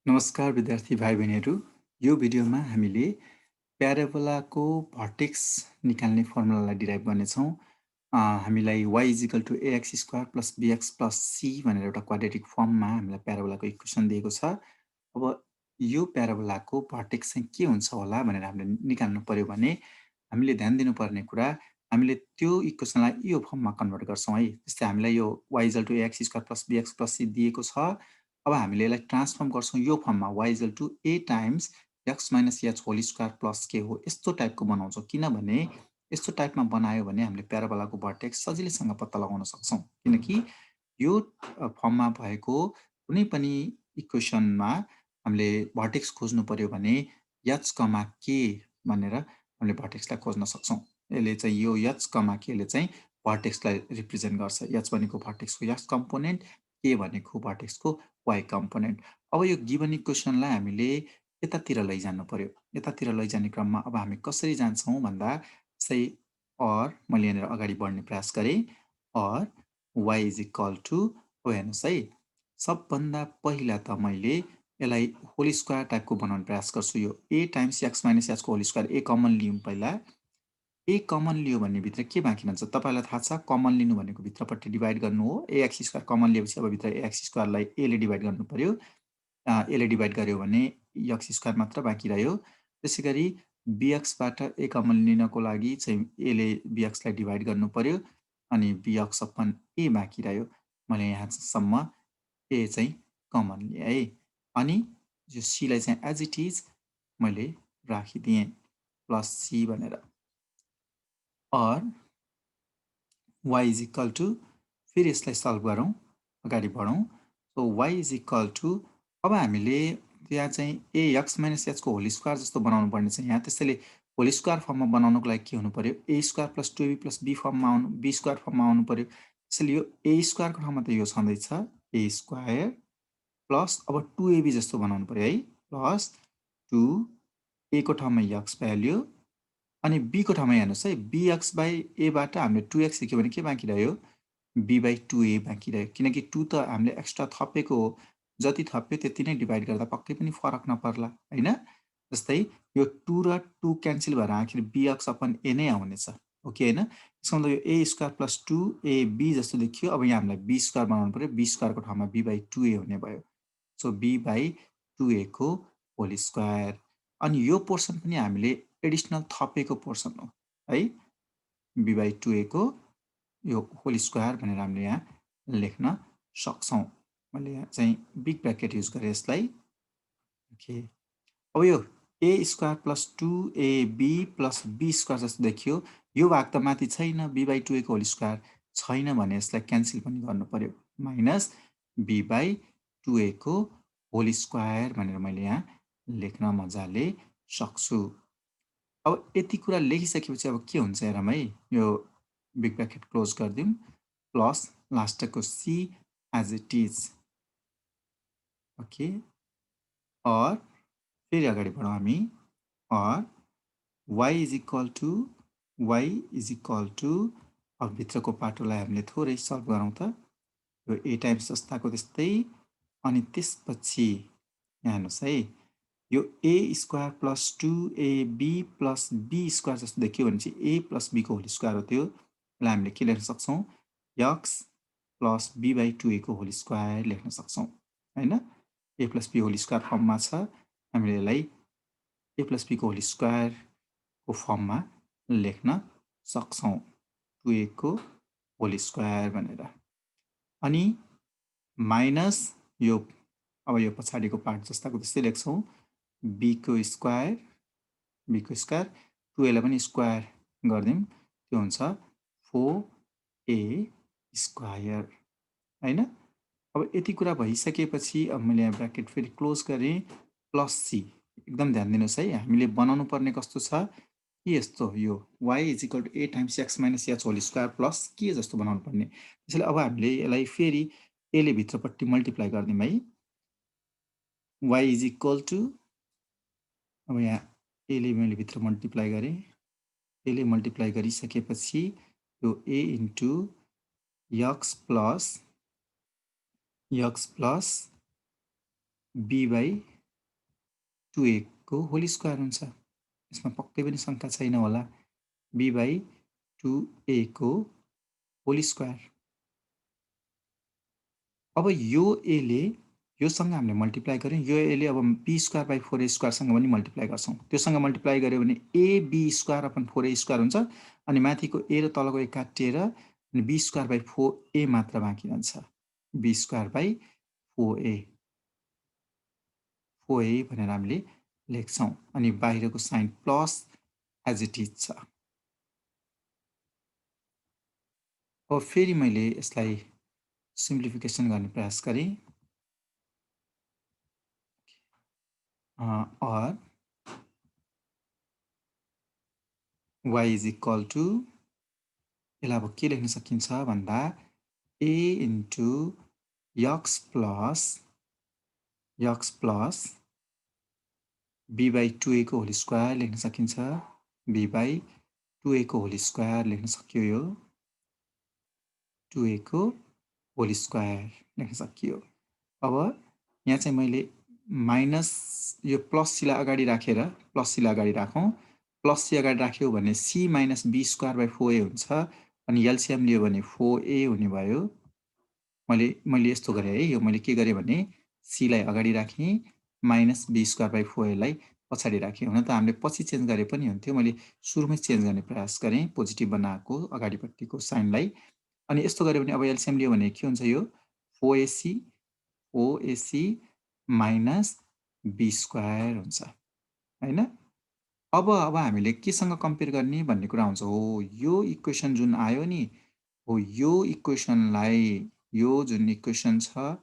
नमस्कार विद्यार्थी भाइ बहिनीहरू। यो भिडियोमा हामीले प्याराबोलाको भर्टेक्स निकाल्ने फर्मुलालाई डिराइभ गर्नेछौँ। हामीलाई y = ax² + bx + c भनेर एउटा क्वाड्रेटिक फर्ममा हामीलाई प्याराबोलाको इक्वेसन दिएको छ। अब यो प्याराबोलाको भर्टेक्स चाहिँ के हुन्छ होला भनेर हामीले निकाल्नु पर्यो भने हामीले ध्यान दिनुपर्ने कुरा हामीले त्यो इक्वेसनलाई यो फर्ममा कन्भर्ट गर्छौँ है। जस्तै हामीलाई यो y = ax² + bx + c दिएको छ। अब हामीले यसलाई ट्रान्सफर्म गर्छौँ यो फर्ममा y = a times x - h whole square plus k हो। यस्तो टाइपको बनाउँछौँ किनभने यस्तो टाइपमा बनायो भने हामीले प्याराबोलाको भर्टेक्स सजिलैसँग पत्ता लगाउन सक्छौँ, किनकि यो फर्ममा भएको कुनै पनि इक्वेसनमा हामीले भर्टेक्स खोज्नु पर्यो भने h, k भनेर हामीले भर्टेक्सलाई खोज्न सक्छौँ। यसले चाहिँ यो h, k ले चाहिँ भर्टेक्सलाई रिप्रेजेन्ट गर्छ। h भनेको भर्टेक्सको x कम्पोनेन्ट, k भनेको भर्टेक्सको y कम्पोनेन्ट। अब यो गिभन इक्वेसनलाई हामीले यतातिर लैजानु पर्यो। यतातिर लैजाने क्रममा अब हामी कसरी जान्छौँ भन्दा चाहिँ मैले यहाँनिर अगाडि बढ्ने प्रयास गरेँ। y = अब हेर्नुहोस् है, सबभन्दा पहिला त मैले यसलाई होल स्क्वायर टाइपको बनाउने प्रयास गर्छु। यो a टाइम्स x - h को होल स्क्वायर a कमन लियौँ पहिला। a कमन लियो भने भित्र के बाँकी रहन्छ तपाईलाई थाहा छ। कमन लिनु भनेको भित्रपट्टि डिभाइड गर्नु हो। ax² कमन लिएपछि अब भित्र ax² लाई a ले डिभाइड गर्नु पर्यो। a ले डिभाइड गर्यो भने x² मात्र बाँकी रह्यो। त्यसैगरी bx बाट a कमन लिनको लागि चाहिँ a ले bx लाई डिभाइड गर्नु पर्यो अनि bx अपन a बाँकी रह्यो। मैले यहाँसम्म a चाहिँ कमन लिएँ है। अनि यो c लाई चाहिँ एज इट इज मैले राखिदिएँ प्लस c भनेर। y = फेरि यसलाई सल्भ गरौँ, अगाडि बढौँ। सो y = अब हामीले यहाँ चाहिँ ax - h को होल स्क्वायर जस्तो बनाउनु पर्ने छ यहाँ। त्यसैले होल स्क्वायर फर्ममा बनाउनको लागि के हुनु पर्यो, a² + 2ab + b फर्ममा b² फर्ममा आउनु पर्यो। त्यसैले यो a² को ठाउँमा त यो छँदैछ a² प्लस अब 2ab जस्तो बनाउनु पर्यो है, प्लस 2a को ठाउँमा x भ्याल्यु अनि b को ठाउँमा हेर्नुहोस् है, bx/a बाट हामीले 2x लेख्यो भने के बाँकी रह्यो, b/2a बाँकी रह्यो। किनकि 2 त हामीले एक्स्ट्रा थपेको हो, जति थप्यो त्यति नै डिभाइड गर्दा पक्कै पनि फरक नपर्ला हैन। जस्तै यो 2 र 2 क्यान्सल भएर आखिर bx/a नै आउनेछ, हो कि हैन। त्यसको मतलब यो a² + 2ab जस्तो देखियो। अब यहाँ हामीलाई b² बनाउनु पर्यो, b² को ठाउँमा b/2a हुने भयो। सो b/2a को होल स्क्वायर। अनि यो पोर्सन पनि हामीले एडिसनल थपेको पोर्सन हो है, b/2a को यो होल स्क्वायर भनेर हामीले यहाँ लेख्न सक्छौँ। मैले यहाँ चाहिँ बिग ब्र्याकेट युज गरेँ यसलाई। ओके, अब यो a² + 2ab + b² जस्तो देखियो। यो भाग त माथि छैन, b/2a को होल स्क्वायर छैन भने यसलाई क्यान्सल पनि गर्नु पर्यो, माइनस b/2a को होल स्क्वायर भनेर मैले यहाँ लेख्न मजाले सक्छु। अब यति कुरा लेखिसकेपछि अब के हुन्छ हेरौँ है। यो बिग ब्र्याकेट क्लोज गरिदिउँ, प्लस लास्टको c as it is. Okay, फेरि अगाडि बढौँ हामी। y = अब भित्रको पाटोलाई हामीले थोरै सल्भ गरौँ त। यो a टाइम्स जस्ताको त्यस्तै अनि त्यसपछि यहाँ हेर्नुहोस् है, यो a² + 2ab + b² जस्तो देखियो भने चाहिँ a + b को होल स्क्वायर हो। त्यो यसलाई हामीले के लेख्न सक्छौँ, x + b/2a को होल स्क्वायर लेख्न सक्छौँ हैन। a + b होल स्क्वायर फर्ममा छ, हामीले यसलाई a + b को होल स्क्वायर को फर्ममा लेख्न सक्छौँ, 2a को होल स्क्वायर भनेर। अनि माइनस यो अब यो पछाडिको पार्ट जस्ताको त्यस्तै लेख्छौँ, b को स्क्वायर 2a लाई पनि स्क्वायर गरिदिउँ, त्यो हुन्छ 4a² हैन। अब यति कुरा भइसकेपछि अब मैले यहाँ ब्र्याकेट फेरि क्लोज गरेँ, प्लस c। एकदम ध्यान दिनुहोस् है, हामीले बनाउनु पर्ने कस्तो छ कि यस्तो, यो y = a times x - h whole square plus k जस्तो बनाउनु पर्ने। त्यसैले अब हामीले यसलाई फेरि a ले भित्रपट्टि मल्टिप्लाई गरिदिउँ है। y = अब यहाँ a ले मैले भित्र मल्टिप्लाई गरेँ, a ले मल्टिप्लाई गरिसकेपछि यो a * x plus b/ 2a को होल स्क्वायर हुन्छ। यसमा पक्कै पनि शङ्का छैन होला। b/2a को होल स्क्वायर। अब यो a ले योसँग हामीले मल्टिप्लाई गर्यौं, यो a ले अब b²/4a² सँग पनि मल्टिप्लाई गर्छौं। त्योसँग मल्टिप्लाई गर्यो भने ab²/4a² हुन्छ अनि माथिको a र तलको a काटिएर अनि b²/4a मात्र बाँकी रहन्छ। b²/4a 4a भनेर हामीले लेख्छौं अनि बाहिरको sign plus as it is छ। अब फेरि मैले यसलाई सिम्प्लिफिकेसन गर्ने प्रयास गरेँ। or y is equal to यसलाई अब के लेख्न सकिन्छ भन्दा a into x plus b/2a को होल स्क्वायर लेख्न सकिन्छ। b/2a को होल स्क्वायर लेख्न सकियो। यो 2a को होल स्क्वायर लेख्न सकियो। अब यहाँ चाहिँ मैले माइनस यो प्लस सी लाई अगाडि राखेर प्लस सी लाई अगाडि राखौं। प्लस सी अगाडि राख्यो भने c - b²/4a हुन्छ अनि एलसीएम लियो भने 4a हुने भयो। मैले यस्तो गरे है। यो मैले के गरे भने c लाई अगाडि राखेँ माइनस b²/4a लाई पछाडि राखेँ। हुन त हामीले पछि चेन्ज गरे पनि हुन्थ्यो। मैले सुरुमै चेन्ज गर्ने प्रयास गरेँ पोजिटिभ बनाएको अगाडिपट्टिको साइनलाई। अनि यस्तो गरे भने अब एलसीएम लियो भने के हुन्छ यो 4ac माइनस b² हुन्छ हैन। अब हामीले केसँग कम्पेयर गर्ने भन्ने कुरा हुन्छ। हो यो इक्वेसन जुन आयो नि, हो यो इक्वेसनलाई यो जुन इक्वेसन छ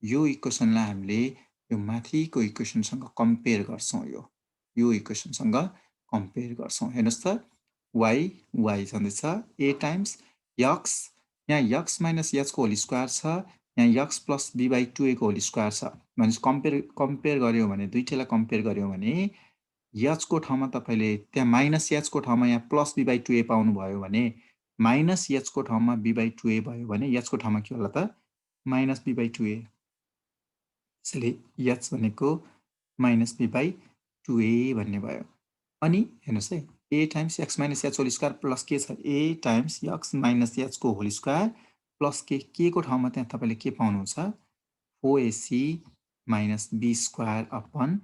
यो इक्वेसनलाई हामीले यो माथिको इक्वेसनसँग कम्पेयर गर्छौं। यो इक्वेसनसँग कम्पेयर गर्छौं। हेर्नुस् त y छँदैछ a टाइम्स x, यहाँ x - h को होल स्क्वायर छ, यहाँ x प्लस b/2a को होल स्क्वायर छ। भनेपछि कम्पेयर गर्यो भने दुईटैलाई कम्पेयर गर्यो भने h को ठाउँमा तपाईले त्यहाँ माइनस h को ठाउँमा यहाँ प्लस b/2a पाउनु भयो भने माइनस h को ठाउँमा b/2a भयो भने h को ठाउँमा के होला त माइनस b/2a। त्यसैले h भनेको माइनस b/2a भन्ने भयो। अनि हेर्नुस् है a times x - h whole square plus k छ a टाइम्स x - h को होल स्क्वायर प्लस के को ठाउँमा त्यहाँ तपाईले के पाउनुहुन्छ 4ac minus b² upon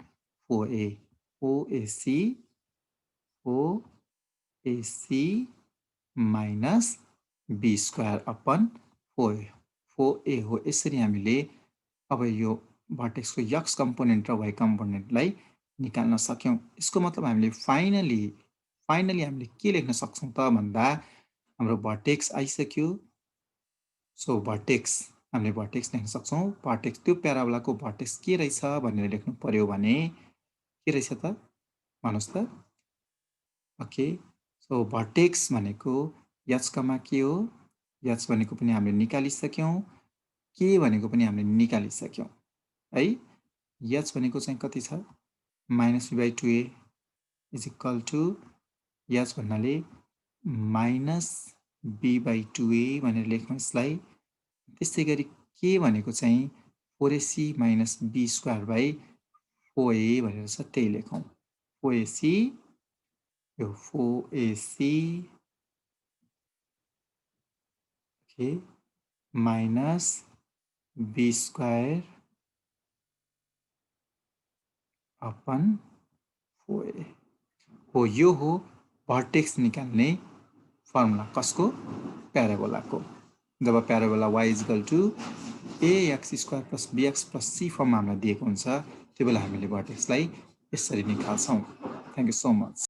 4a 4ac minus b² upon 4a हो। यसरी हामीले अब यो भर्टेक्सको x कम्पोनेन्ट र y कम्पोनेन्टलाई निकाल्न सक्यौं। यसको मतलब हामीले फाइनली हामीले के लेख्न सक्छौं त भन्दा हाम्रो भर्टेक्स आइसक्यो। सो भर्टेक्स हामीले भर्टेक्स लेख्न सक्छौं। भर्टेक्स त्यो प्याराबोलाको भर्टेक्स के रहेछ भनेर लेख्नु पर्यो भने के रहेछ त भन्नुस् त। ओके सो भर्टेक्स भनेको h के हो, h भनेको पनि हामीले निकालिसक्यौं, k भनेको पनि हामीले निकालिसक्यौं है। h भनेको चाहिँ कति छ minus b/2a is equal to h भन्नाले माइनस b/2a भनेर लेखौं यसलाई। त्यसै गरी k भनेको चाहिँ 4ac माइनस b²/4a भनेर छ, त्यही लेखौं 4ac यो 4ac okay minus b² upon 4a हो। यो हो भर्टेक्स निकाल्ने फर्मुला कसको प्याराबोलाको। जब parabola y is equal to ax² plus bx plus c फर्ममा हामीलाई दिएको हुन्छ त्यो बेला हामीले भर्टेक्सलाई यसरी निकाल्छौं। Thank you so much.